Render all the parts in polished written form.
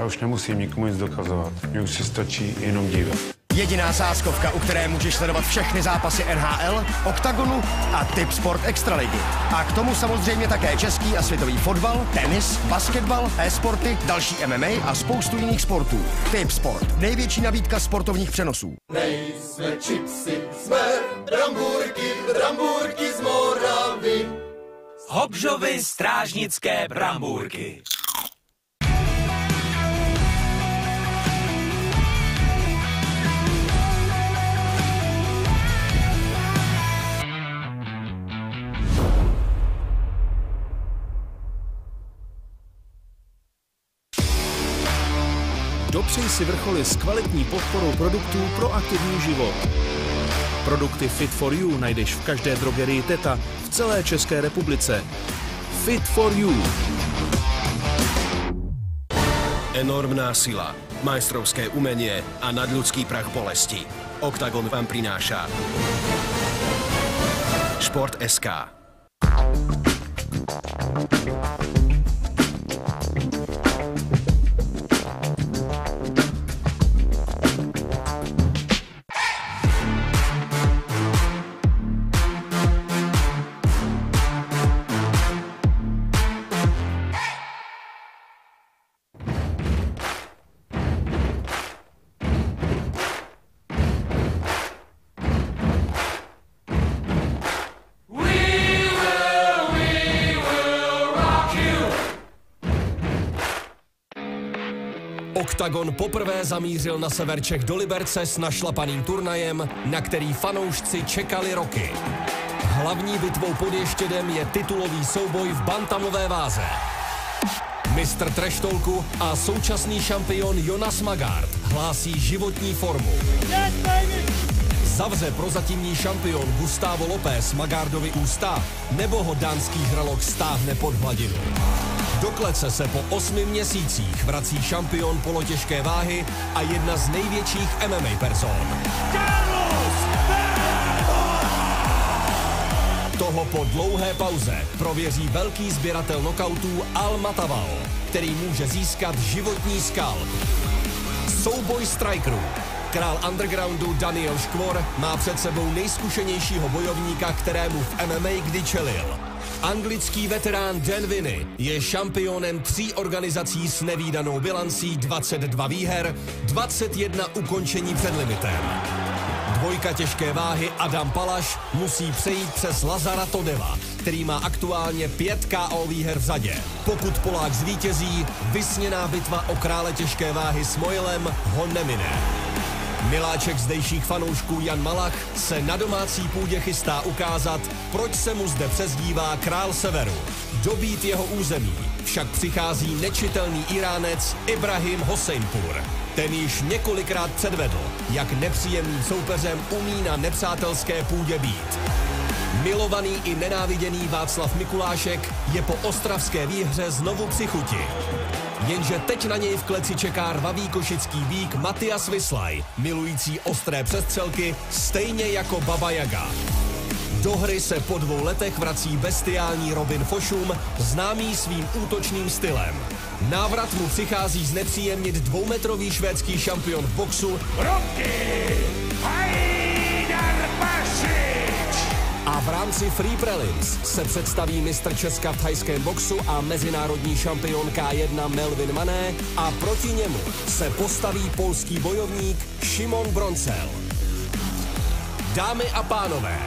už nemusím nikomu nic dokazovat. Mně už se stačí jenom dívat. Jediná sázkovka, u které můžeš sledovat všechny zápasy NHL, Oktagonu a Tip Sport Extraligy. A k tomu samozřejmě také český a světový fotbal, tenis, basketbal, e-sporty, další MMA a spoustu jiných sportů. Tip Sport, největší nabídka sportovních přenosů. Nejsme čipsy, jsme brambůrky z Moravy. Hobžovy strážnické brambůrky. Dopřej si vrcholy s kvalitní podporou produktů pro aktivní život. Produkty Fit for You najdeš v každé drogerii Teta v celé České republice. Fit for You. Enormná sila, majstrovské umenie a nadľudský prach bolesti. Oktagon vám prináša Šport.sk. Oktagon poprvé zamířil na sever Čech do Liberce s našlapaným turnajem, na který fanoušci čekali roky. Hlavní bitvou pod Ještědem je titulový souboj v bantamové váze. Mistr treštolku a současný šampion Jonas Magard hlásí životní formu. Zavře prozatímní šampion Gustavo López Magardovi ústa, nebo ho dánský žralok stáhne pod hladinu. Do klece se po 8 měsících vrací šampion polotěžké váhy a jedna z největších MMA person. Toho po dlouhé pauze prověří velký sběratel nokautů Al Matavao, který může získat životní skalp. Souboj strikerů. Král undergroundu Daniel Škvor má před sebou nejzkušenějšího bojovníka, kterému v MMA kdy čelil. Anglický veterán Dan Vinny je šampionem 3 organizací s nevídanou bilancí 22 výher, 21 ukončení před limitem. Dvojka těžké váhy Adam Palaš musí přejít přes Lazara Todeva, který má aktuálně 5 KO výher v zadě. Pokud Polák zvítězí, vysněná bitva o krále těžké váhy s Mojlem ho nemine. Miláček zdejších fanoušků Jan Malach se na domácí půdě chystá ukázat, proč se mu zde přezdívá Král Severu. Dobít jeho území však přichází nečitelný Iránec Ibrahim Hoseinpur. Ten již několikrát předvedl, jak nepříjemným soupeřem umí na nepřátelské půdě být. Milovaný i nenáviděný Václav Mikulášek je po ostravské výhře znovu při chuti. Jenže teď na něj v kleci čeká rvavý košický býk Matias Vyslaj, milující ostré přestřelky stejně jako Baba Jaga. Do hry se po 2 letech vrací bestiální Robin Fošum, známý svým útočným stylem. Návrat mu přichází znepříjemnit 2metrový švédský šampion v boxu a v rámci Free Prelims se představí mistr Česka v thajském boxu a mezinárodní šampion K1 Melvin Mané a proti němu se postaví polský bojovník Šimon Broncel. Dámy a pánové,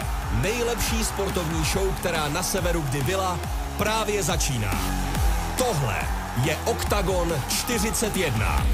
nejlepší sportovní show, která na severu kdy byla, právě začíná. Tohle je Oktagon 41.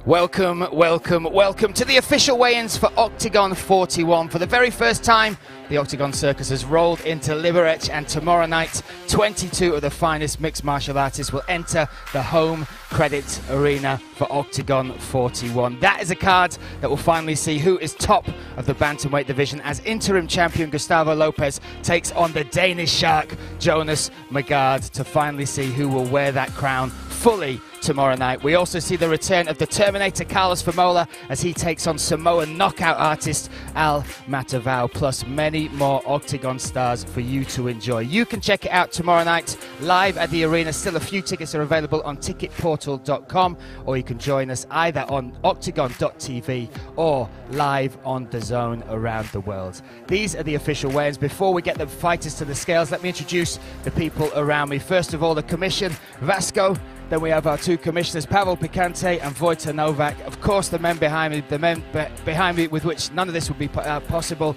Welcome, welcome, welcome to the official weigh-ins for Oktagon 41. For the very first time, the Oktagon Circus has rolled into Liberec, and tomorrow night, 22 of the finest mixed martial artists will enter the home credit arena for Oktagon 41. That is a card that will finally see who is top of the bantamweight division as interim champion Gustavo López takes on the Danish shark Jonas Magard to finally see who will wear that crown fully tomorrow night. We also see the return of the Terminator Carlos Famola as he takes on Samoan knockout artist Al Matavao, plus many more Oktagon stars for you to enjoy. You can check it out tomorrow night live at the arena. Still a few tickets are available on ticketportal.com, or you can join us either on Oktagon.tv or live on the Zone around the world. These are the official weigh-ins. Before we get the fighters to the scales, let me introduce the people around me. First of all, the commission, Vasco. Then we have our two commissioners, Pavel Picante and Vojta Novak. Of course, the men behind me, with which none of this would be possible.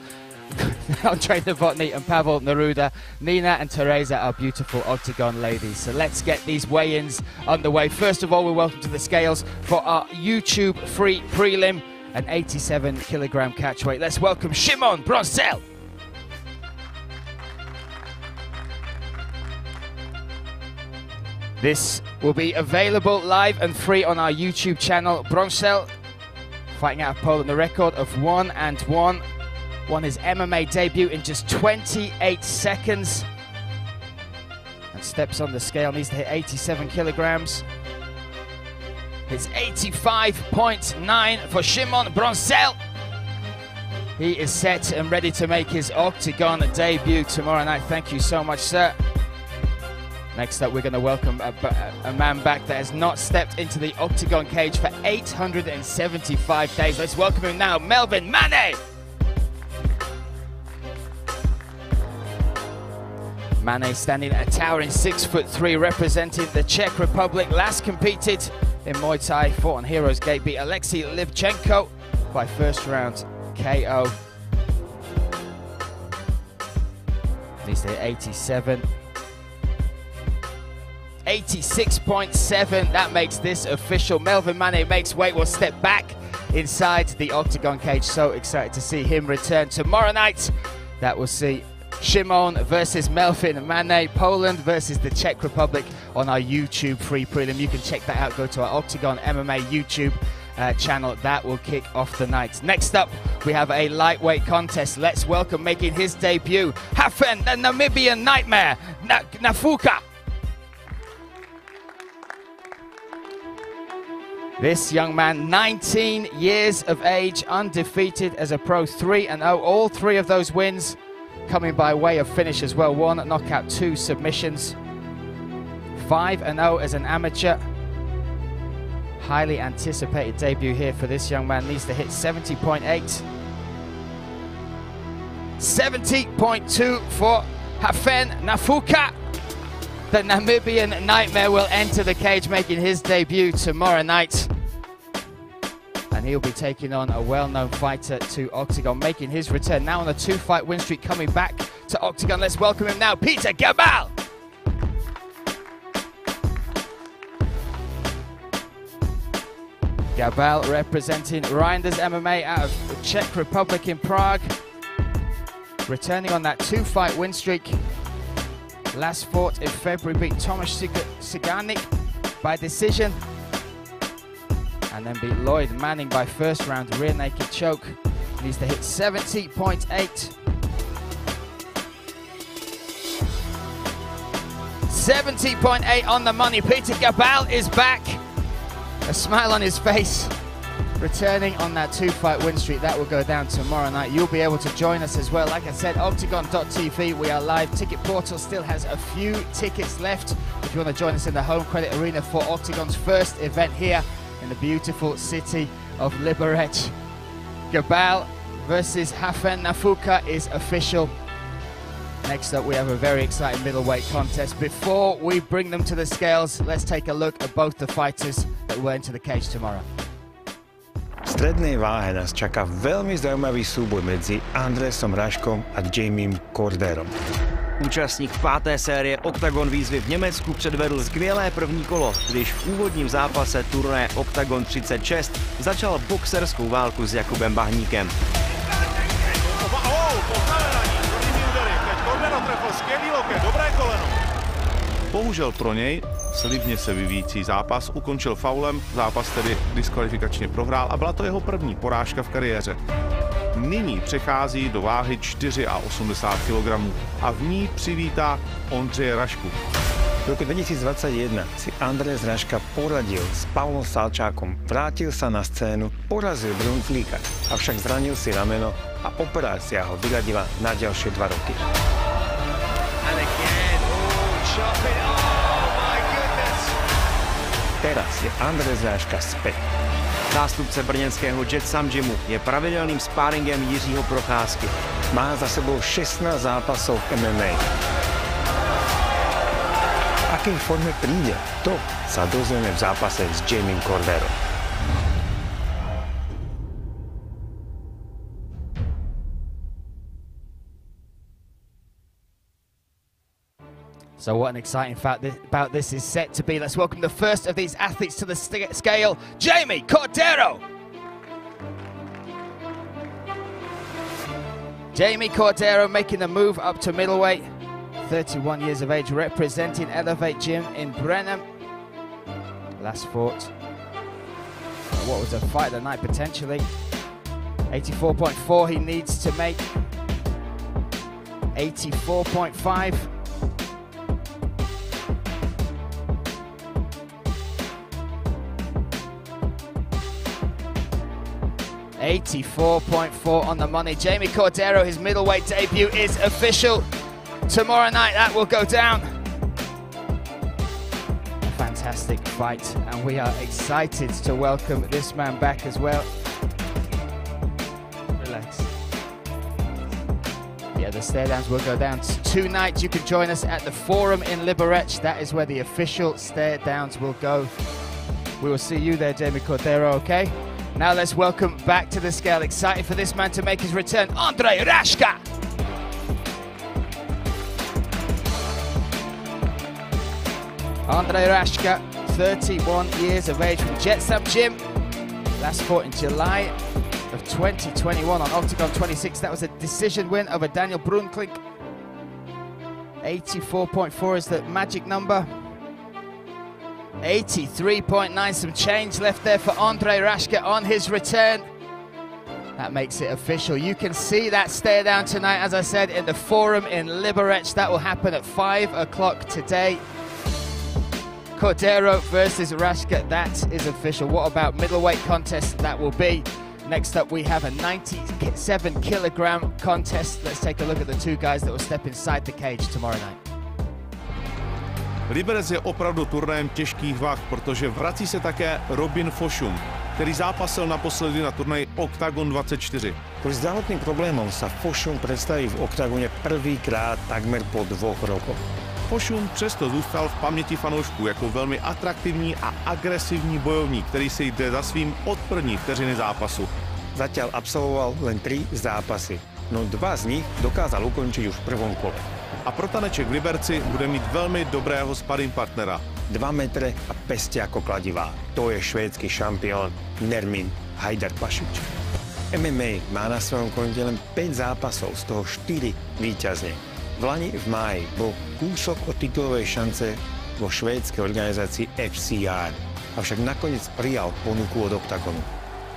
Andre Novotny and Pavel Neruda. Nina and Teresa are beautiful Oktagon ladies. So let's get these weigh-ins underway. First of all, we're welcome to the scales for our YouTube free prelim, an 87 kilogram catchweight. Let's welcome Szymon Brączek. This will be available live and free on our YouTube channel. Brączek fighting out of Poland, the record of 1-1. Won his MMA debut in just 28 seconds. And steps on the scale, needs to hit 87 kilograms. It's 85.9 for Szymon Brączek. He is set and ready to make his Oktagon debut tomorrow night. Thank you so much, sir. Next up, we're going to welcome a man back that has not stepped into the Oktagon cage for 875 days. Let's welcome him now, Melvin Mane. Mane standing at a towering 6'3", representing the Czech Republic. Last competed in Muay Thai, fought on Heroes Gate, beat Alexei Livchenko by first round KO. Needs to hit 87. 86.7, that makes this official. Melvin Mane makes weight, will step back inside the Oktagon cage. So excited to see him return tomorrow night. That will see Szymon versus Melvin Mane, Poland versus the Czech Republic on our YouTube free prelim. You can check that out. Go to our Oktagon MMA YouTube channel. That will kick off the night. Next up, we have a lightweight contest. Let's welcome, making his debut, Hafen, the Namibian Nightmare, Nafuka. This young man, 19 years of age, undefeated as a pro, 3-0. All three of those wins coming by way of finish as well. 1 knockout, 2 submissions. 5-0 as an amateur. Highly anticipated debut here for this young man. Needs to hit 70.8. 70.2 for Hafen Nafuka. The Namibian Nightmare will enter the cage, making his debut tomorrow night. And he'll be taking on a well-known fighter to Oktagon, making his return now on a 2-fight win streak, coming back to Oktagon. Let's welcome him now, Peter Gabal. Gabal representing Reinders MMA out of the Czech Republic in Prague. Returning on that 2-fight win streak. Last fought in February, beat Tomasz Sigarnik by decision. And then beat Lloyd Manning by first round rear naked choke. Needs to hit 70.8. 70.8 on the money. Peter Gabal is back. A smile on his face. Returning on that 2-fight win streak. That will go down tomorrow night. You'll be able to join us as well. Like I said, Oktagon.tv, we are live. Ticket Portal still has a few tickets left. If you want to join us in the Home Credit Arena for Oktagon's first event here in the beautiful city of Liberec. Gabal versus Hafen Nafuka is official. Next up, we have a very exciting middleweight contest. Before we bring them to the scales, let's take a look at both the fighters that will enter the cage tomorrow. V strednej váhe nás čaká veľmi zaujímavý súboj medzi Andresom Raškom a Jamiem Corderom. Účastník 5. série Oktagon výzvy v Německu předvedl skvělé první kolo, když v úvodním zápase turnaje Oktagon 36 začal boxerskou válku s Jakubem Bahníkem. Bohužel pro něj slibně se vyvíjící zápas ukončil faulem, zápas tedy diskvalifikačně prohrál a byla to jeho první porážka v kariéře. Nyní přechází do váhy 84 kg a v ní přivítá Ondřeje Rašku. V roku 2021 si Andrej Zražka poradil s Pavlom Salčákom, vrátil sa na scénu, porazil Brunflíka, avšak zranil si rameno a operácia ho vyradila na ďalšie 2 roky. Teraz je Andrej Zrážka späť. Zástupce brněnského Jet Sam Gymu je pravidelným sparingem Jiřího Procházky. Má za sebou 16 zápasov v MMA. V akej forme príde, to sa dozvieme v zápase s Jamiem Corderom. So what an exciting fact about this is set to be. Let's welcome the first of these athletes to the scale, Jamie Cordero. Jamie Cordero making the move up to middleweight. 31 years of age, representing Elevate Gym in Brenham. Last fought. What was a fight of the night potentially? 84.4 he needs to make. 84.5. 84.4 on the money. Jamie Cordero, his middleweight debut is official. Tomorrow night that will go down. A fantastic fight, and we are excited to welcome this man back as well. Relax. Yeah, the stare downs will go down tonight. You can join us at the Forum in Liberec. That is where the official stare downs will go. We will see you there, Jamie Cordero, okay? Now let's welcome back to the scale. Excited for this man to make his return, Andrej Raška. Andrej Raška, 31 years of age, from Jet Sam Gym. Last fought in July of 2021 on Oktagon 26. That was a decision win over Daniel Brunflík. 84.4 is the magic number. 83.9, some change left there for Andrej Raška on his return. That makes it official. You can see that stare down tonight, as I said, in the Forum in Liberec. That will happen at 5 o'clock today. Cordero versus Raška, that is official. What about middleweight contest? That will be. Next up, we have a 97 kilogram contest. Let's take a look at the two guys that will step inside the cage tomorrow night. Liberec je opravdu turnajem těžkých vah, protože vrací se také Robin Fošum, který zápasil naposledy na turnaji Oktagon 24. Kvôli zdravotným problémom sa Fošum predstaví v Oktagone prvýkrát takmer po 2 rokoch. Fošum přesto zůstal v paměti fanoušků jako velmi atraktivní a agresivní bojovník, který si jde za svým od první vteřiny zápasu. Zatiaľ absolvoval len 3 zápasy, no 2 z nich dokázal ukončiť už v prvom kole. A pro taneček v Liberci bude mít velmi dobrého sparring partnera. 2 metre a peste ako kladivá. To je švédsky šampión Nermin Hajdarpašič. MMA má na svojom konte len 5 zápasov, z toho 4 víťazne. V lani v máji bol kúsok od titulovej šance vo švédskej organizácii FCR, avšak nakoniec prijal ponuku od Oktagonu.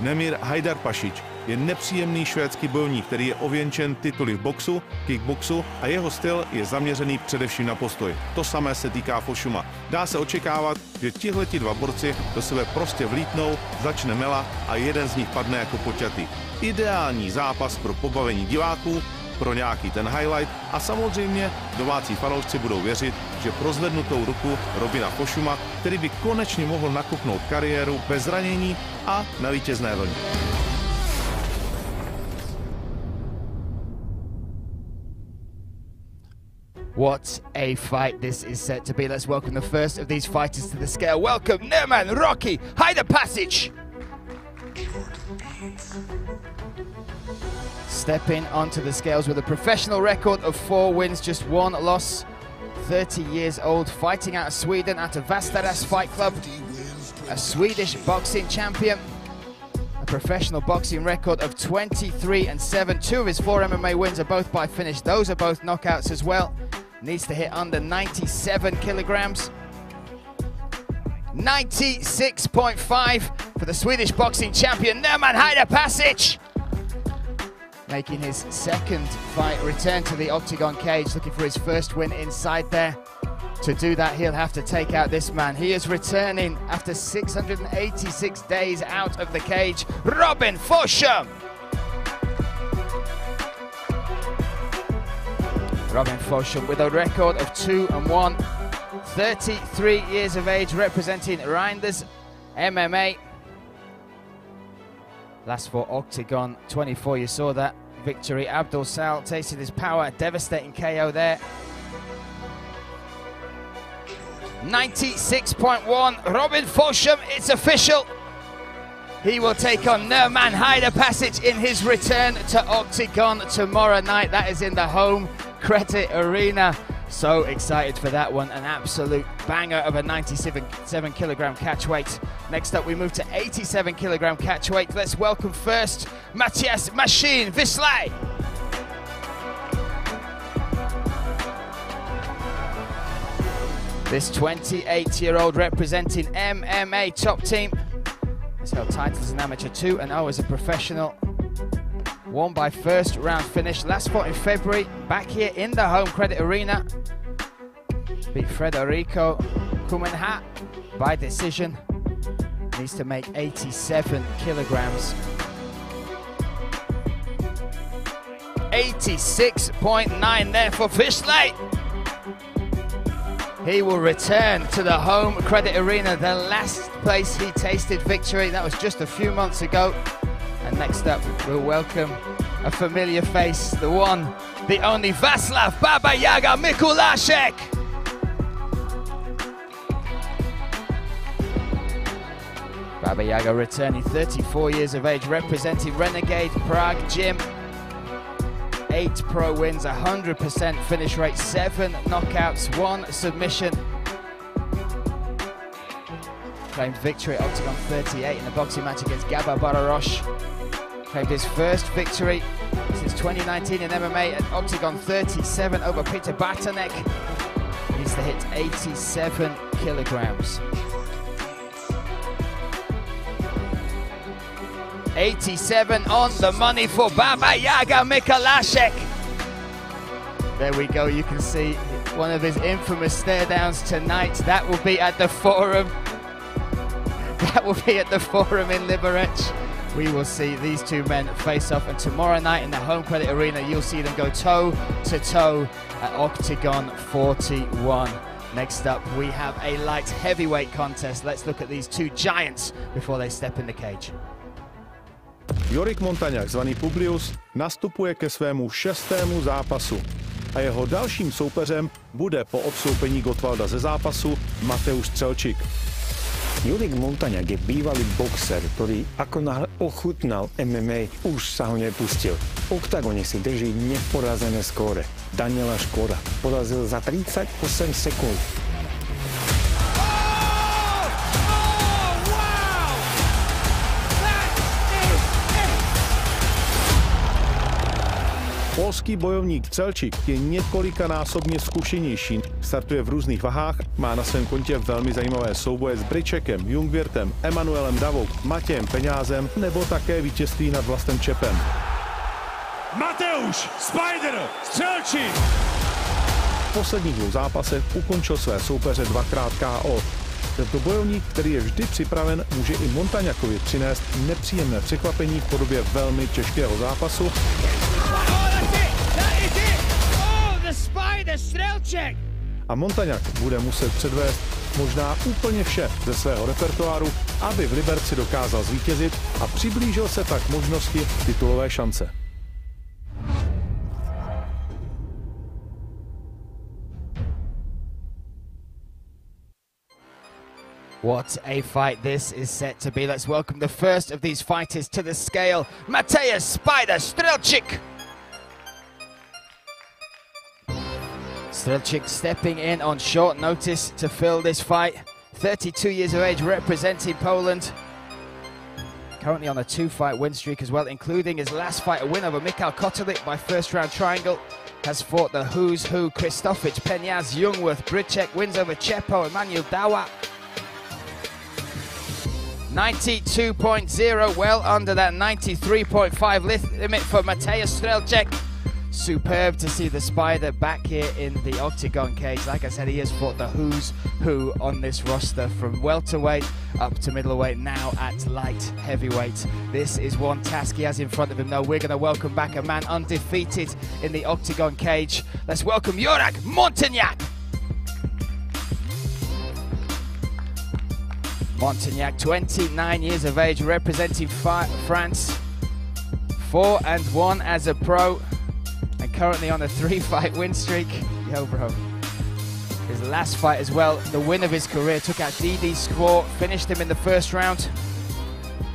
Nemir Hajdarpašič je nepříjemný švédský bojovník, který je ověnčen tituly v boxu, kickboxu a jeho styl je zaměřený především na postoj. To samé se týká Fošuma. Dá se očekávat, že tihleti 2 borci do sebe prostě vlítnou, začne mela a jeden z nich padne jako poťatý. Ideální zápas pro pobavení diváků, pro nějaký ten highlight a samozřejmě domácí fanoušci budou věřit, že pro zvednutou ruku Robina Fošuma, který by konečně mohl nakopnout kariéru bez zranění a na vítězné vlně. What a fight this is set to be. Let's welcome the first of these fighters to the scale. Welcome, Nerman Rocky Hajdarpašič. Stepping onto the scales with a professional record of 4 wins, just 1 loss. 30 years old, fighting out of Sweden, out of Västerås Fight Club. A Swedish boxing champion. A professional boxing record of 23-7. 2 of his 4 MMA wins are both by finish. Those are both knockouts as well. Needs to hit under 97 kilograms. 96.5 for the Swedish boxing champion, Nerman Hajdarpašič. Making his second fight return to the Oktagon cage, looking for his first win inside there. To do that, he'll have to take out this man. He is returning after 686 days out of the cage. Robin Fosham! Robin Fosham with a record of 2-1. 33 years of age, representing Reinders MMA. Last for Oktagon 24, you saw that victory. Abdul Sal tasted his power, devastating KO there. 96.1, Robin Fosham, it's official. He will take on Nerman Haider Passage in his return to Oktagon tomorrow night. That is in the home Credit Arena. So excited for that one. An absolute banger of a 97 kilogram catch weight. Next up, we move to 87 kilogram catch weight. Let's welcome first Matthias Machine Vislay. This 28-year-old representing MMA top team has held titles as an amateur 2-0 as a professional. Won by first round finish. Last fought in February, back here in the home Credit Arena. Beat Federico Kumenha by decision. Needs to make 87 kilograms. 86.9 there for Fishley. He will return to the home Credit Arena, the last place he tasted victory. That was just a few months ago. And next up, we'll welcome a familiar face, the one, the only Vaslav Baba Yaga Mikulášek. Baba Yaga returning, 34 years of age, representing Renegade Prague Gym. 8 pro wins, 100% finish rate, 7 knockouts, 1 submission. Claimed victory at Oktagon 38 in the boxing match against Gaba Bararosh. Claimed his first victory since 2019 in MMA at Oktagon 37 over Peter Batanek. Needs to hit 87 kilograms. 87 on the money for Baba Yaga Mikulášek. There we go, you can see one of his infamous stare downs tonight. That will be at the Forum. That will be at the Forum in Liberec. We will see these two men face off, and tomorrow night in the home Credit Arena, you'll see them go toe to toe at Oktagon 41. Next up, we have a light heavyweight contest. Let's look at these two giants before they step in the cage. Jorik Montaňák, zvaný Publius, nastupuje ke svému 6. zápasu a jeho dalším soupeřem bude po odstoupení Gottwalda ze zápasu Mateusz Strelčík. Jorik Montaňák je bývalý boxer, ktorý ako náhle ochutnal MMA, už sa ho nepustil. V Oktagone si drží neporazené skóre. Daniela Škora porazil za 38 sekúnd. Polský bojovník Strelčík je několikanásobně zkušenější. Startuje v různých vahách, má na svém kontě velmi zajímavé souboje s Bričekem, Jungwirtem, Emanuelem Davou, Matějem Peňázem nebo také vítězství nad Vlastem Čepem. Mateusz Spider Strelčík! V posledních 2 zápasech ukončil své soupeře 2x KO. Tento bojovník, který je vždy připraven, může i Montaňákovi přinést nepříjemné překvapení v podobě velmi těžkého zápasu. A Montaňák bude muset předvést možná úplně vše ze svého repertoáru, aby v Liberci dokázal zvítězit a přiblížil se tak možnosti titulové šance. What a fight this is set to be. Let's welcome the first of these fighters to the scale, Mateusz Spider Strelčík. Strelčík stepping in on short notice to fill this fight. 32 years of age, representing Poland. Currently on a 2-fight win streak as well, including his last fight, a win over Michał Kotelik by first round triangle. Has fought the who's who, Krzysztofic, Peñaz, Jungwirth, Briček, wins over Chepo, Emanuel Dawa. 92.0, well under that 93.5 limit for Mateusz Strelčík. Superb to see the Spider back here in the Oktagon cage. Like I said, he has fought the who's who on this roster, from welterweight up to middleweight, now at light heavyweight. This is one task he has in front of him. Now we're going to welcome back a man undefeated in the Oktagon cage. Let's welcome Jurek Montagnac. Montagnac, 29 years of age, representing France. 4-1 as a pro, and currently on a 3-fight win streak. Yo, bro. His last fight as well, the win of his career, took out DD Squaw, finished him in the first round.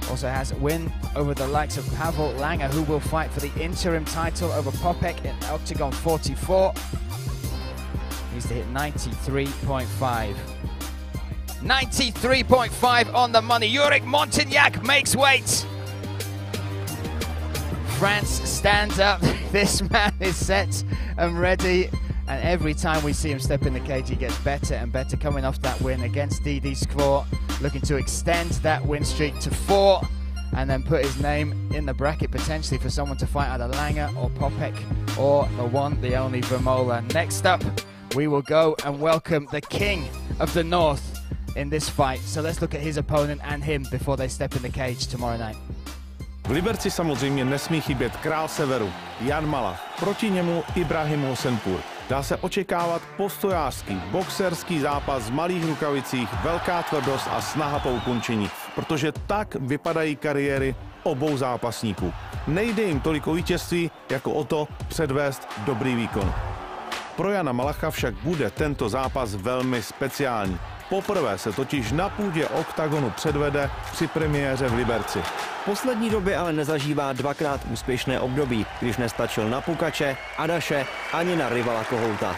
Also has a win over the likes of Pavel Langer, who will fight for the interim title over Popek in Oktagon 44. Needs to hit 93.5. 93.5 on the money. Jurek Montagnac makes weight. France stands up. This man is set and ready, and every time we see him step in the cage he gets better and better, coming off that win against DD Squaw, looking to extend that win streak to 4 and then put his name in the bracket potentially for someone to fight either Langer or Popek or the one, the only Vermola. Next up, we will go and welcome the King of the North in this fight. So let's look at his opponent and him before they step in the cage tomorrow night. V Liberci samozřejmě nesmí chybět král severu, Jan Malach, proti němu Ibrahim Hosenpur. Dá se očekávat postojářský, boxerský zápas v malých rukavicích, velká tvrdost a snaha po ukončení, protože tak vypadají kariéry obou zápasníků. Nejde jim tolik o vítězství, jako o to předvést dobrý výkon. Pro Jana Malacha však bude tento zápas velmi speciální. Poprvé se totiž na půdě Oktagonu předvede při premiéře v Liberci. V poslední době ale nezažívá dvakrát úspěšné období, když nestačil na Pukače, Adaše ani na rivala Kohouta.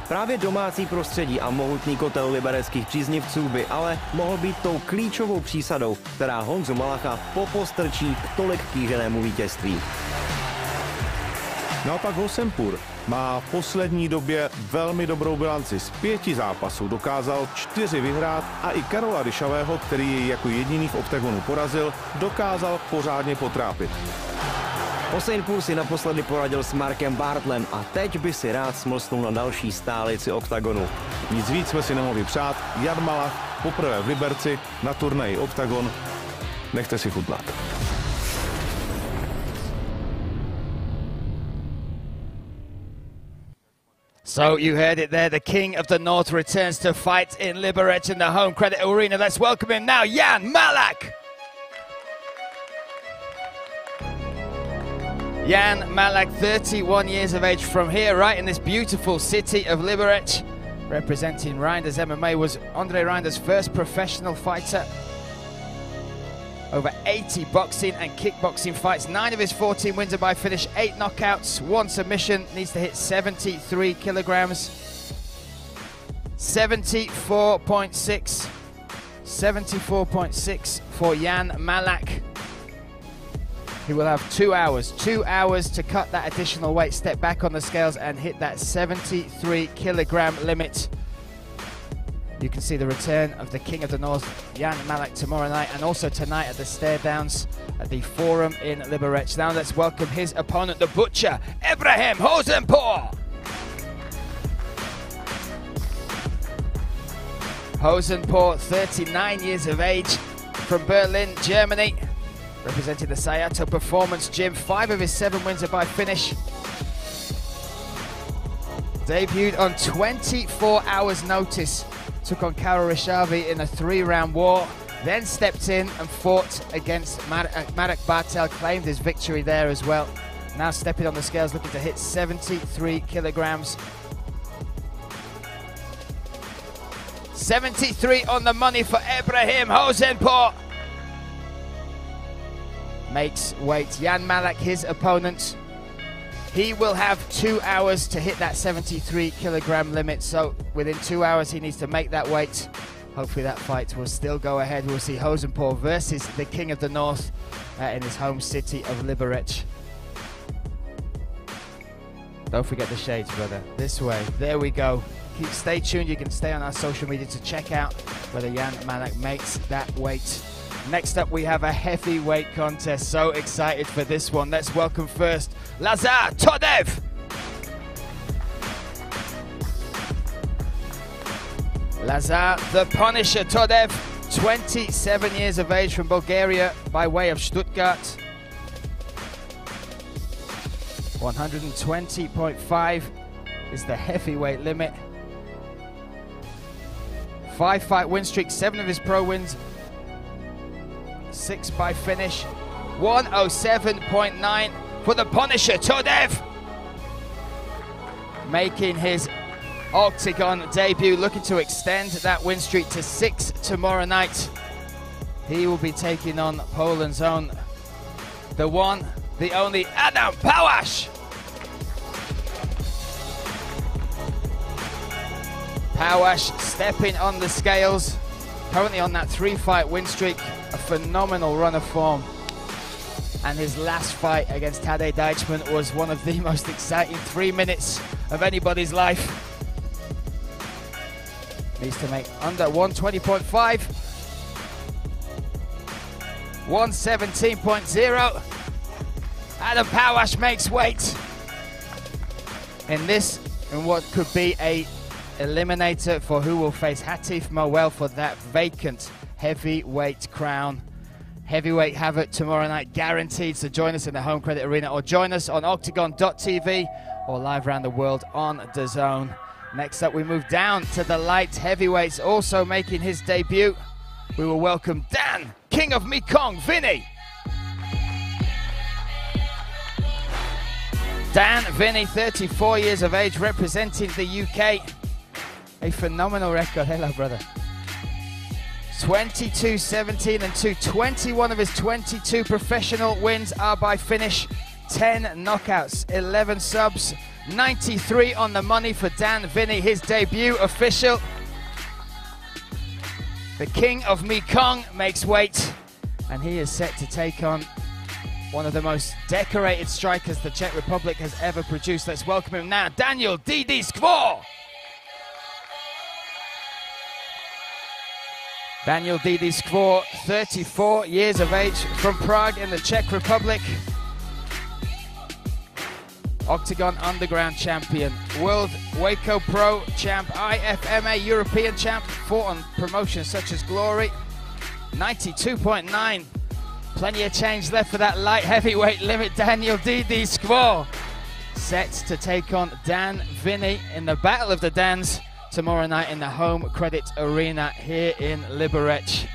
Právě domácí prostředí a mohutný kotel libereckých příznivců by ale mohl být tou klíčovou přísadou, která Honzu Malacha popostrčí k tolik kýženému vítězství. Naopak Hosenpur má v poslední době velmi dobrou bilanci. Z 5 zápasů dokázal 4 vyhrát a i Karola Ryšavého, který jej jako jediný v Oktagonu porazil, dokázal pořádně potrápit. Hosenpur si naposledy poradil s Markem Bartlem a teď by si rád smlsnul na další stálici Oktagonu. Nic víc jsme si nemohli přát. Jan Malach poprvé v Liberci na turnaji Oktagon. Nechte si chutnat. So you heard it there, the King of the North returns to fight in Liberec in the home credit arena. Let's welcome him now, Jan Malach. Jan Malach, 31 years of age, from here, right in this beautiful city of Liberec. Representing Reinders MMA, was Andre Reinders' first professional fighter. Over 80 boxing and kickboxing fights. 9 of his 14 wins are by finish, 8 knockouts, 1 submission. Needs to hit 73 kilograms. 74.6. 74.6 for Jan Malach. He will have 2 hours. 2 hours to cut that additional weight, step back on the scales and hit that 73 kilogram limit. You can see the return of the King of the North, Jan Malach, tomorrow night, and also tonight at the Stare Downs at the Forum in Liberec. Now let's welcome his opponent, the Butcher, Ibrahim Hosenpur. Hosenpur, 39 years of age, from Berlin, Germany, representing the Sayato Performance Gym. 5 of his 7 wins are by finish. Debuted on 24 hours notice. Took on Karol Ryshawy in a 3-round war, then stepped in and fought against Marek Bartel, claimed his victory there as well. Now stepping on the scales, looking to hit 73 kilograms. 73 on the money for Ibrahim Hosenpur. Makes weight. Jan Malach, his opponent. He will have 2 hours to hit that 73 kilogram limit, so within 2 hours he needs to make that weight. Hopefully that fight will still go ahead. We'll see Hosenpur versus the King of the North in his home city of Liberec. Don't forget the shades, brother. This way. There we go. Stay tuned. You can stay on our social media to check out whether Jan Malach makes that weight. Next up, we have a heavyweight contest. So excited for this one. Let's welcome first Lazar Todev. Lazar the Punisher Todev, 27 years of age, from Bulgaria by way of Stuttgart. 120.5 is the heavyweight limit. 5-fight win streak, 7 of his pro wins, 6 by finish. 107.9 for the Punisher Todev, making his Oktagon debut, looking to extend that win streak to 6 tomorrow night. He will be taking on Poland's own, the one, the only Adam Pałasz. Pałasz stepping on the scales, currently on that 3-fight win streak, a phenomenal run of form. And his last fight against Tadej Deichmann was one of the most exciting 3 minutes of anybody's life. Needs to make under 120.5. 117.0. Adam Pałasz makes weight in this, in what could be a eliminator for who will face Hatif Moel for that vacant heavyweight crown. Heavyweight havoc tomorrow night, guaranteed. So join us in the Home Credit Arena, or join us on Oktagon.tv, or live around the world on DAZN. Next up, we move down to the light heavyweights. Also making his debut, we will welcome Dan, King of Mekong, Vinny. Dan Vinny, 34 years of age, representing the UK. A phenomenal record. Hello, brother. 22-17 and 2. 21 of his 22 professional wins are by finish. 10 knockouts, 11 subs, 93 on the money for Dan Vinny. His debut official. The King of Mekong makes weight, and he is set to take on one of the most decorated strikers the Czech Republic has ever produced. Let's welcome him now, Daniel Didi Skvor. Daniel Didi Skvor, 34 years of age, from Prague in the Czech Republic. Oktagon Underground champion, World Waco Pro champ, IFMA European champ, fought on promotions such as Glory. 92.9. Plenty of change left for that light heavyweight limit. Daniel Didi Skvor set to take on Dan Vinny in the Battle of the Dans tomorrow night in the Home Credit Arena here in Liberec.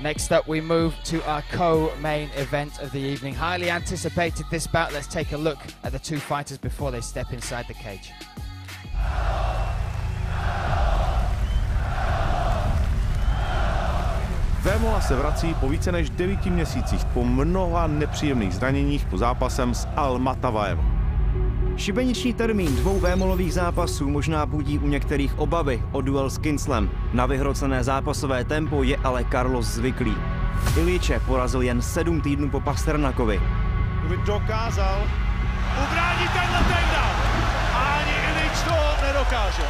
Next up, we move to our co-main event of the evening. Highly anticipated this bout. Let's take a look at the two fighters before they step inside the cage. Vémola se vrací po více než 9 měsících, po mnoha nepříjemných zraněních, po zápasem s Almatavajem. Šibeniční termín 2 vémolových zápasů možná budí u některých obavy o duel s Kinslem. Na vyhrocené zápasové tempo je ale Carlos zvyklý. Iliče porazil jen 7 týdnů po Pasternakovi. Kdyby dokázal ubránit tenhle takedown, ani Ilič to nedokáže.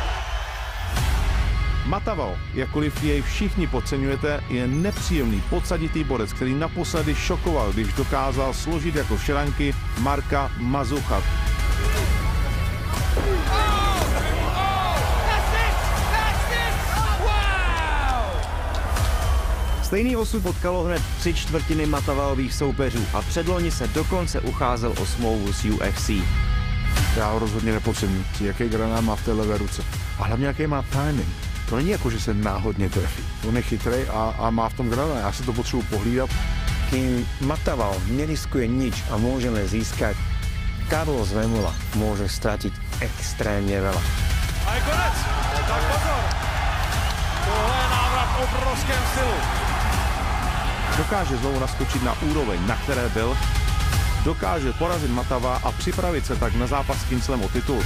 Mataval, jakkoliv jej všichni podceňujete, je nepříjemný, podsaditý borec, který naposledy šokoval, když dokázal složit jako šranky Marka Mazucha. Stejný osud potkalo hned 3/4 Matavalových soupeřů a předloni se dokonce ucházel o smlouvu s UFC. Já ho rozhodně nepodceňuji, jaký granát má v té levé ruce. A hlavně jaký má timing. To není jako, že se náhodně trefí. On je chytrej a má v tom granát. Já si to potřebuji pohlídat. Kým Mataval neriskuje nič a môžeme získať, Carlos Vémola môže stratiť extrémne veľa. A je konec, tak pozor. Tohle je návrat v obrovském stylu. Dokáže znovu naskočit na úroveň, na které byl. Dokáže porazit Matava a připravit se tak na zápas s Kinslem o titul.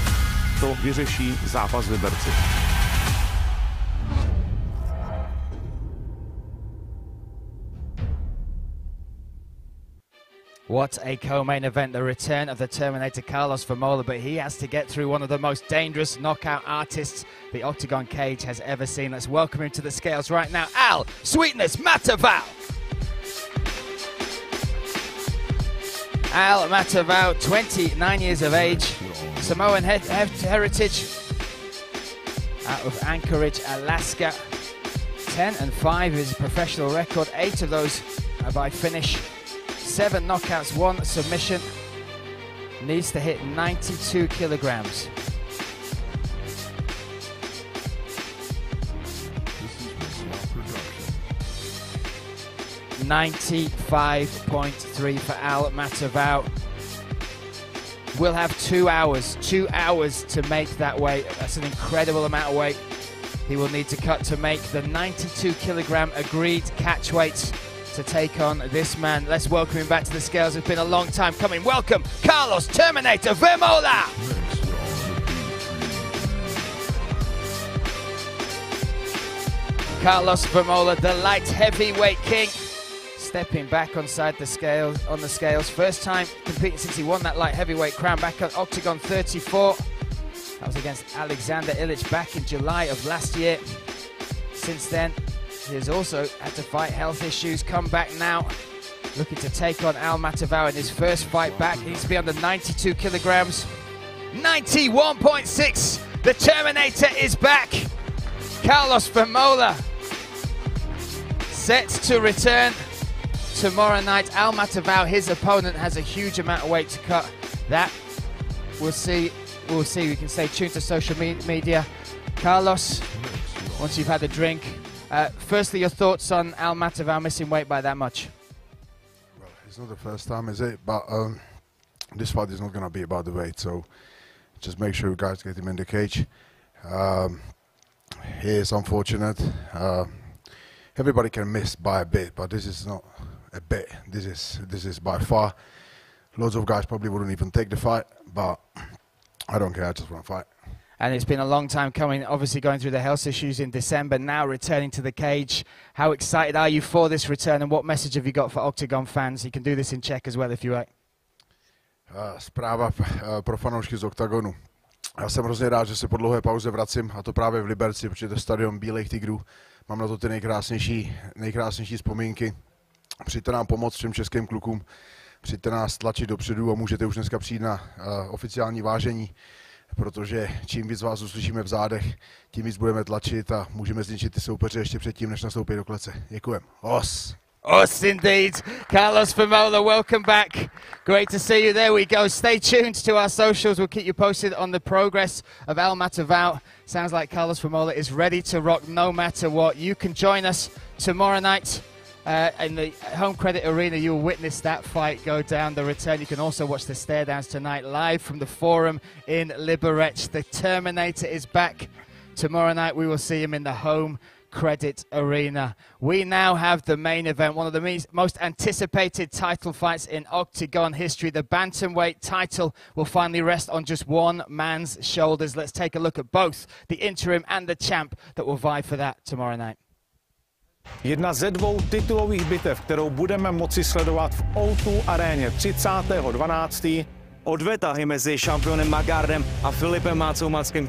To vyřeší zápas v Liberci. What a co-main event, the return of the Terminator Carlos Vémola, but he has to get through one of the most dangerous knockout artists the Oktagon cage has ever seen. Let's welcome him to the scales right now, Al Sweetness Mataval. Al Matavao, 29 years of age, Samoan heritage, out of Anchorage, Alaska. 10-5 is professional record. 8 of those are by finish. 7 knockouts, 1 submission. Needs to hit 92 kilograms. 95.3 for Al Matavao. We'll have 2 hours to make that weight. That's an incredible amount of weight he will need to cut to make the 92 kilogram agreed catch weight to take on this man. Let's welcome him back to the scales. It's been a long time coming. Welcome, Carlos Terminator Vermola. Carlos Vermola, the light heavyweight king, stepping back on the scales. First time competing since he won that light heavyweight crown back at Oktagon 34. That was against Alexander Ilic back in July of last year. Since then, he has also had to fight health issues. Come back now, looking to take on Al Matavao in his first fight back. He needs to be under 92 kilograms. 91.6. The Terminator is back. Carlos Vermola set to return tomorrow night. Al Matavao, his opponent, has a huge amount of weight to cut. That we'll see. We can stay tuned to social media. Carlos, once you've had a drink, firstly, your thoughts on Al Matavao missing weight by that much? Well, it's not the first time, is it? But this fight is not going to be about the weight, so just make sure you guys get him in the cage. He is unfortunate. Everybody can miss by a bit, but this is not a bit. This is by far. Loads of guys probably wouldn't even take the fight, but I don't care. I just want to fight. And it's been a long time coming, obviously going through the health issues in December, now returning to the cage. How excited are you for this return, and what message have you got for Oktagon fans? You can do this in Czech as well if you like. Zpráva pro fanoušky z Oktagonu. Já jsem hrozně rád, že se po dlouhé pauze vracím, a to právě v Liberci, protože to je stadion Bílých tigrů. Mám na to ty nejkrásnější vzpomínky. Přijďte nám pomoct všem českým klukům, přijďte nás tlačit dopředu a můžete už dneska přijít na oficiální vážení, protože čím víc vás uslyšíme v zádech, tím víc budeme tlačit a můžeme zničit ty soupeře ještě předtím, než nastoupí do klece. Děkujem. Os! Us indeed. Carlos Vermola, welcome back. Great to see you. There we go. Stay tuned to our socials. We'll keep you posted on the progress of Al Matavao. Sounds like Carlos Vermola is ready to rock no matter what. You can join us tomorrow night in the Home Credit Arena. You'll witness that fight go down, the return. You can also watch the stare downs tonight live from the Forum in Liberec. The Terminator is back. Tomorrow night we will see him in the Home Credit Arena. We now have the main event, one of the most anticipated title fights in Oktagon history. The bantamweight title will finally rest on just one man's shoulders. Let's take a look at both the interim and the champ that will vie for that tomorrow night. Jedna ze dvou titulových bitev, kterou budeme moci sledovat v O2 aréně 30.12. O 2 tahy mezi šampionem Magardem a Filipem Mácou-Mackem.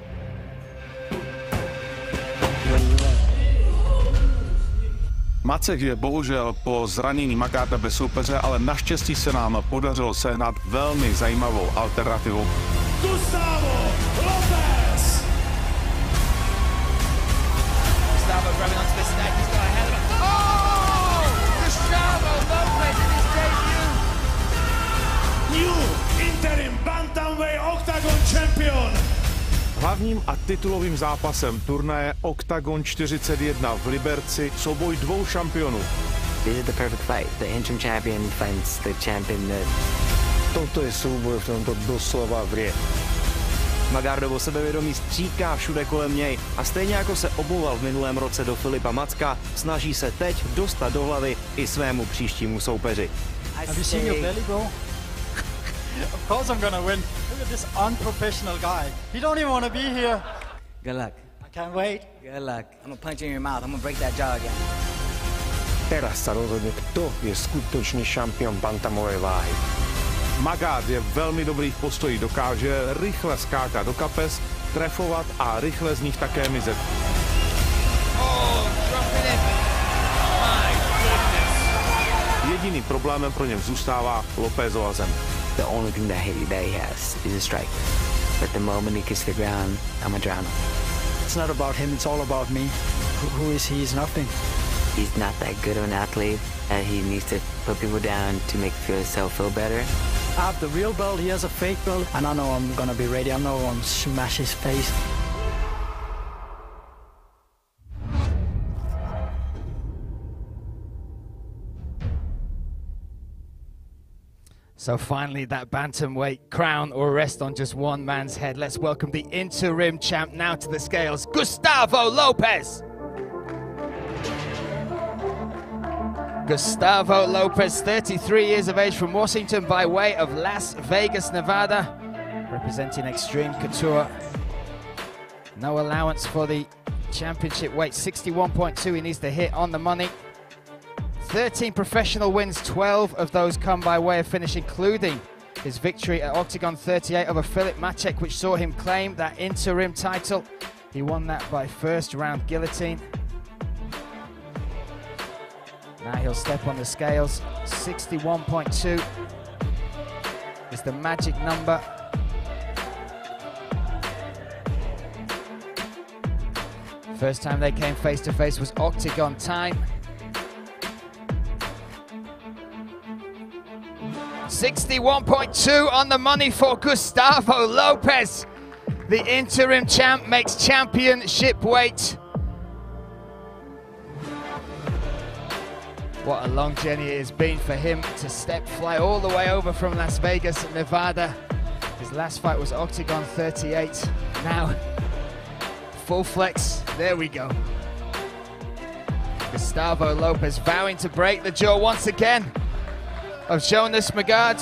Macek je bohužel po zranění Magarda bez soupeře, ale naštěstí se nám podařilo sehnat velmi zajímavou alternativu. Gustavo Lopez! Gustavo grabbing onto this neck, he's got a hell of a... Oh! Gustavo Lopez in his debut! New interim bantamweight Oktagon champion! Hlavním a titulovým zápasem turnaje Oktagon 41 v Liberci souboj dvou šampionů. This is the perfect fight. The interim champion fights the champion. Toto je souboj, v tom to doslova vře. Magardovo sebevědomí stříká všude kolem něj a stejně jako se obouval v minulém roce do Filipa Macka, snaží se teď dostat do hlavy i svému příštímu soupeři. Have you seen your belly, bro? Of course I'm gonna win. Look at this unprofessional guy. He don't even want to be here. Good luck. I can't wait. Good luck. I'm gonna punch you in your mouth. I'm gonna break that jaw again. Teraz sa rozhodne, kto je skutočný šampión bantamovej váhy. Magard je velmi dobrý v postoji, dokáže rychle skákat do kapes, trefovat a rychle z nich také mizet. Oh, dropping it. My goodness. Jediným problémem pro něm zůstává Lopezova zem. The only thing that he has is a strike. But the moment he gets to the ground, I'm a drown him. It's not about him, it's all about me. Who is he? He's nothing. He's not that good of an athlete, and he needs to put people down to make himself feel better. I have the real belt, he has a fake belt, and I know I'm gonna be ready. I know I'm gonna smash his face. So finally, that bantamweight crown will rest on just one man's head. Let's welcome the interim champ now to the scales, Gustavo Lopez. Gustavo Lopez, 33 years of age, from Washington by way of Las Vegas, Nevada, representing Extreme Couture. No allowance for the championship weight, 61.2 he needs to hit on the money. 13 professional wins, 12 of those come by way of finish, including his victory at Oktagon 38 over Filip Maček, which saw him claim that interim title. He won that by first round guillotine. Now he'll step on the scales. 61.2 is the magic number. First time they came face to face was Oktagon time. 61.2 on the money for Gustavo Lopez. The interim champ makes championship weight. What a long journey it has been for him to fly all the way over from Las Vegas, Nevada. His last fight was Oktagon 38. Now, full flex, there we go. Gustavo Lopez vowing to break the jaw once again of Jonas Magard.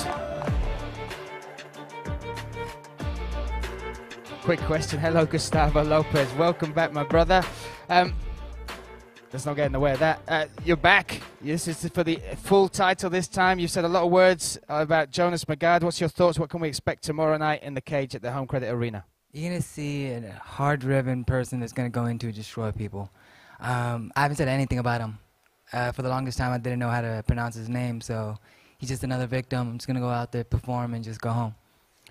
Quick question. Hello, Gustavo Lopez. Welcome back, my brother. Let's not get in the way of that. You're back. This is for the full title this time. You've said a lot of words about Jonas Magard. What's your thoughts? What can we expect tomorrow night in the cage at the Home Credit Arena? You're going to see a hard-driven person that's going to go in to destroy people. I haven't said anything about him. For the longest time, I didn't know how to pronounce his name, so he's just another victim. I'm just going to go out there, perform, and just go home.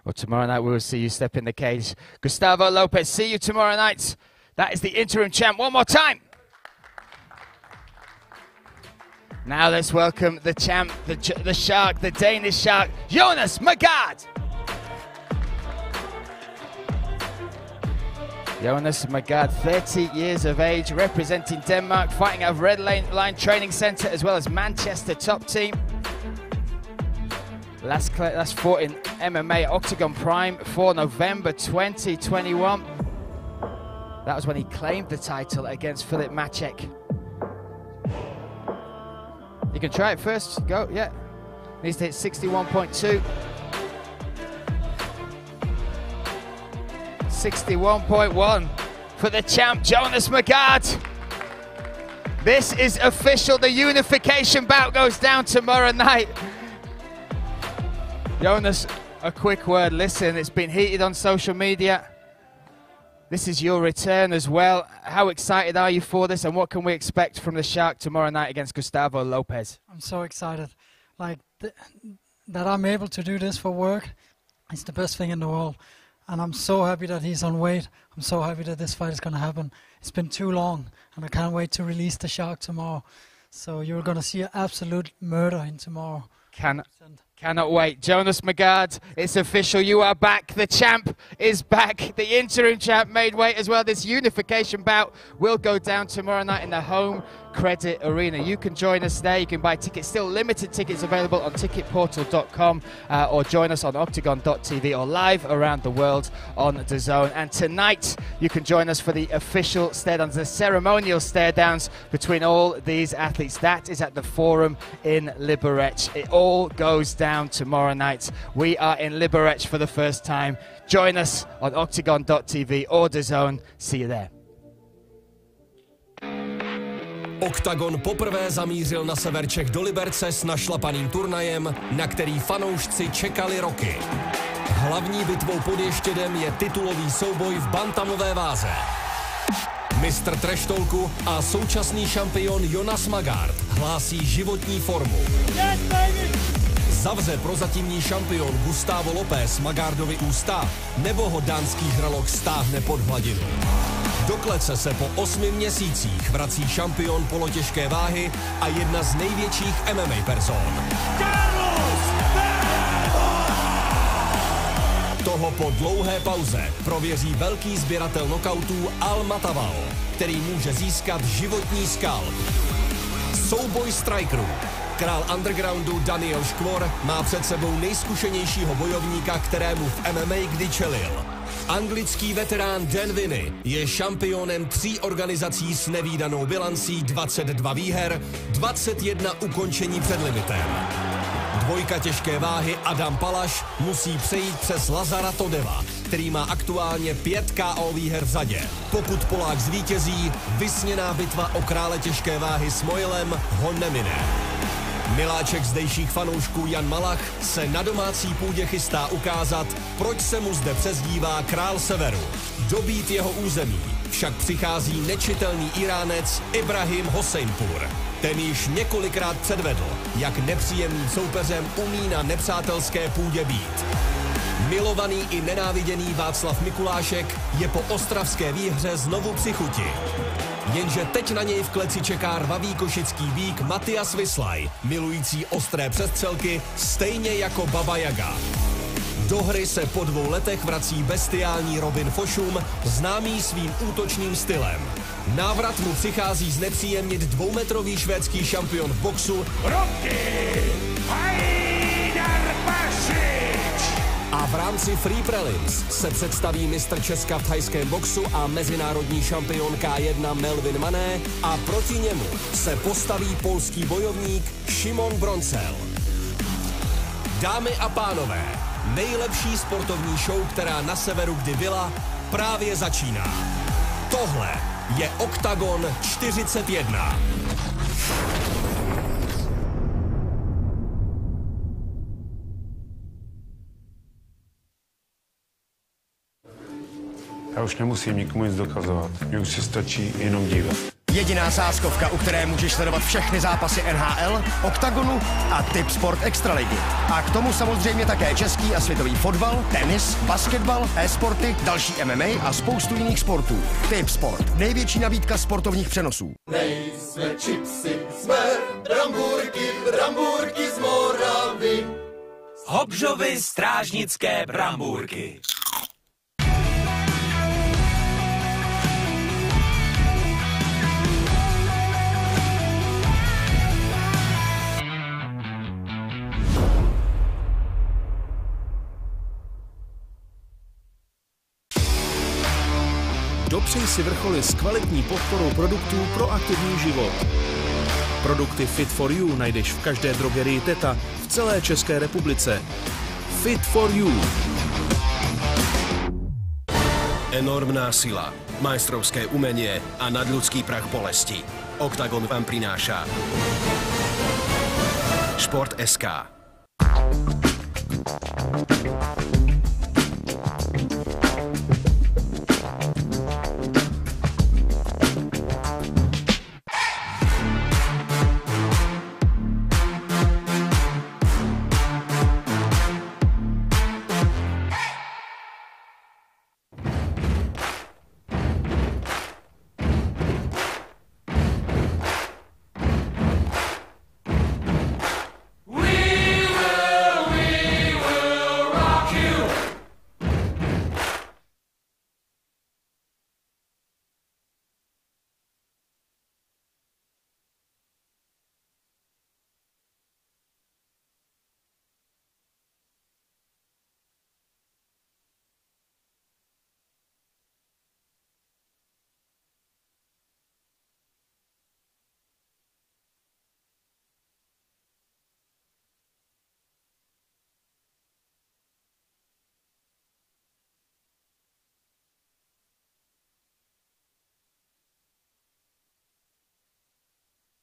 Well, tomorrow night we will see you step in the cage. Gustavo Lopez, see you tomorrow night. That is the interim champ. One more time. Now let's welcome the champ, the shark, the Danish shark, Jonas Magard. Jonas Magard, 30 years of age, representing Denmark, fighting out of Red Line Training Center as well as Manchester top team. Last fought in MMA Oktagon Prime for November 2021. That was when he claimed the title against Filip Maček. You can try it first. Go, yeah. Needs to hit 61.2. 61.1 for the champ, Jonas Magard. This is official. The unification bout goes down tomorrow night. Jonas, a quick word. Listen, it's been heated on social media. This is your return as well. How excited are you for this, and what can we expect from the Shark tomorrow night against Gustavo Lopez? I'm so excited. Like, that I'm able to do this for work is the best thing in the world. And I'm so happy that he's on weight. I'm so happy that this fight is going to happen. It's been too long, and I can't wait to release the Shark tomorrow. So you're going to see an absolute murder in tomorrow. Cannot wait. Jonas Magard, it's official. You are back. The champ is back. The interim champ made weight as well. This unification bout will go down tomorrow night in the Home Credit Arena. You can join us there. You can buy tickets. Still limited tickets available on ticketportal.com or join us on Oktagon.tv or live around the world on DAZN. And tonight you can join us for the official stare-downs, the ceremonial stare-downs between all these athletes. That is at the Forum in Liberec. It all goes down tomorrow night. We are in Liberec for the first time. Join us on Oktagon.tv or DAZN. See you there. Oktagon poprvé zamířil na sever Čech do Liberce s našlapaným turnajem, na který fanoušci čekali roky. Hlavní bitvou pod Ještědem je titulový souboj v bantamové váze. Mistr treštolku a současný šampion Jonas Magard hlásí životní formu. Zavře prozatímní šampion Gustavo López Magardovi ústa, nebo ho dánský žralok stáhne pod hladinu. Do klece se po 8 měsících vrací šampion polotěžké váhy a jedna z největších MMA person. Toho po dlouhé pauze prověří velký sběratel nokautů Al-Matavao, který může získat životní skalp. Souboj strikerů. Král undergroundu Daniel Škvor má před sebou nejzkušenějšího bojovníka, kterému v MMA kdy čelil. Anglický veterán Dan Vinny je šampionem 3 organizací s nevídanou bilancí 22 výher, 21 ukončení před limitem. Dvojka těžké váhy Adam Palaš musí přejít přes Lazara Todeva, který má aktuálně 5 KO výher v zadě. Pokud Polák zvítězí, vysněná bitva o krále těžké váhy s Mojlem ho nemine. Miláček zdejších fanoušků Jan Malach se na domácí půdě chystá ukázat, proč se mu zde přezdívá Král Severu. Dobít jeho území však přichází nečitelný Iránec Ibrahim Hoseinpur. Ten již několikrát předvedl, jak nepříjemným soupeřem umí na nepřátelské půdě být. Milovaný i nenáviděný Václav Mikulášek je po ostravské výhře znovu při chuti. Jenže teď na něj v kleci čeká rvavý košický býk Matias Vyslaj, milující ostré přestřelky stejně jako Baba Jaga. Do hry se po 2 letech vrací bestiální Robin Fošum, známý svým útočným stylem. Návrat mu přichází znepříjemnit 2metrový švédský šampion v boxu a v rámci Free Prelims se představí mistr Česka v thajském boxu a mezinárodní šampion K1 Melvin Mané a proti němu se postaví polský bojovník Šimon Broncel. Dámy a pánové, nejlepší sportovní show, která na severu kdy byla, právě začíná. Tohle je Oktagon 41. Já už nemusím nikomu nic dokazovat. Mně už si stačí jenom dívat. Jediná sázkovka, u které můžeš sledovat všechny zápasy NHL, Oktagonu a Tip Sport Extraligy. A k tomu samozřejmě také český a světový fotbal, tenis, basketbal, e-sporty, další MMA a spoustu jiných sportů. Tip Sport. Největší nabídka sportovních přenosů. Nejsme čipsy, jsme brambůrky z Moravy. Hobžovy strážnické brambůrky. Dopřej si vrcholy s kvalitní podporou produktů pro aktivní život. Produkty Fit for You najdeš v každé drogerii Teta v celé České republice. Fit for You. Enormná sila, majstrovské umenie a nadľudský prach bolesti. Oktagon vám prináša Šport.sk.